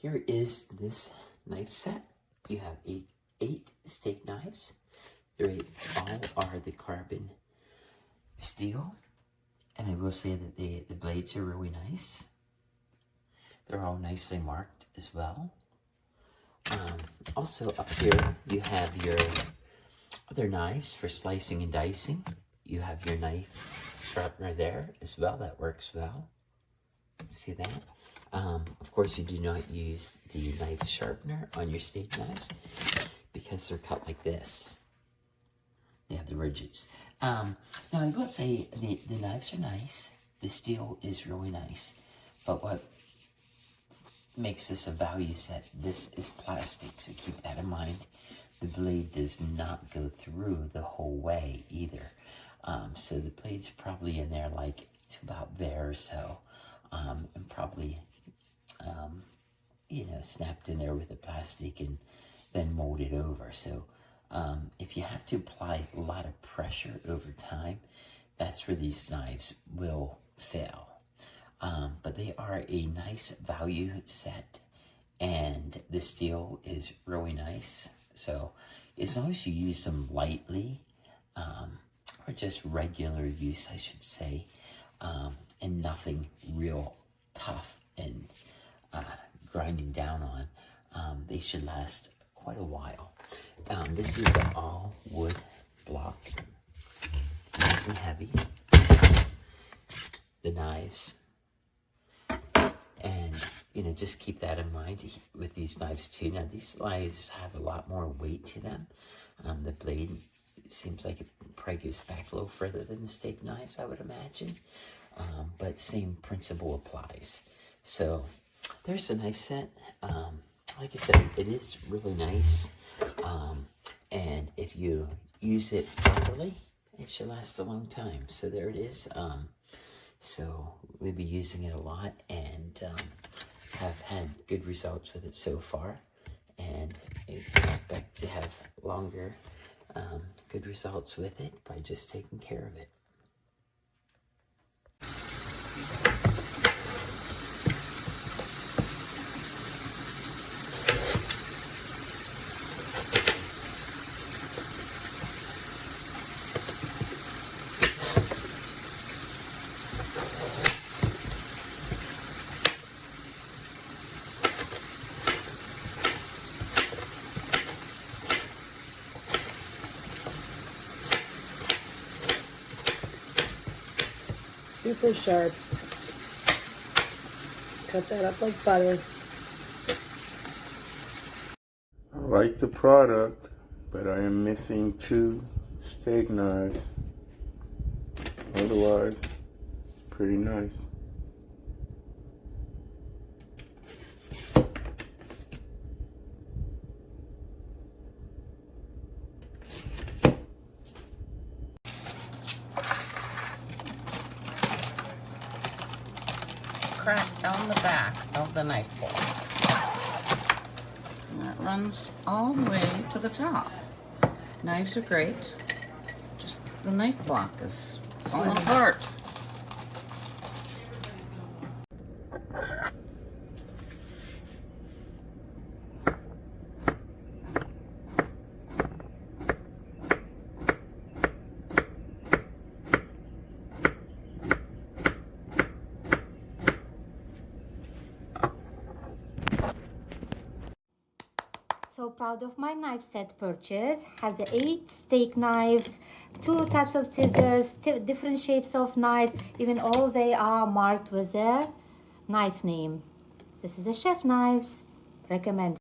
here is this knife set. You have eight steak knives. All are the carbon steel. And I will say that the blades are really nice. They're all nicely marked as well. Also up here, you have your other knives for slicing and dicing. You have your knife sharpener there as well. That works well. See that? Of course, you do not use the knife sharpener on your steak knives because they're cut like this. They have the ridges. Now, I will say the knives are nice. The steel is really nice. But what makes this a value set, this is plastic, so keep that in mind. The blade does not go through the whole way either. So the blade's probably in there like to about there or so. And probably, snapped in there with the plastic and then molded over. So if you have to apply a lot of pressure over time, that's where these knives will fail. But they are a nice value set, and the steel is really nice. So as long as you use them lightly, or just regular use, I should say, and nothing real tough and grinding down on, they should last quite a while. This is an all wood block, nice and heavy. The knives, and just keep that in mind with these knives too. Now these knives have a lot more weight to them. The blade, it seems like it probably goes back a little further than the steak knives, I would imagine. But same principle applies. So there's a knife set. Like I said, it is really nice. And if you use it properly, it should last a long time. So there it is. So we'll be using it a lot, and have had good results with it so far, and expect to have longer good results with it by just taking care of it. Super sharp. Cut that up like butter. I like the product, but I am missing 2 steak knives. Otherwise, it's pretty nice. Crack down the back of the knife block. And that runs all the way to the top. Knives are great. Just the knife block is falling apart. So proud of my knife set purchase. Has 8 steak knives, 2 types of scissors, different shapes of knives. Even all they are marked with a knife name. This is a chef knives. Recommend.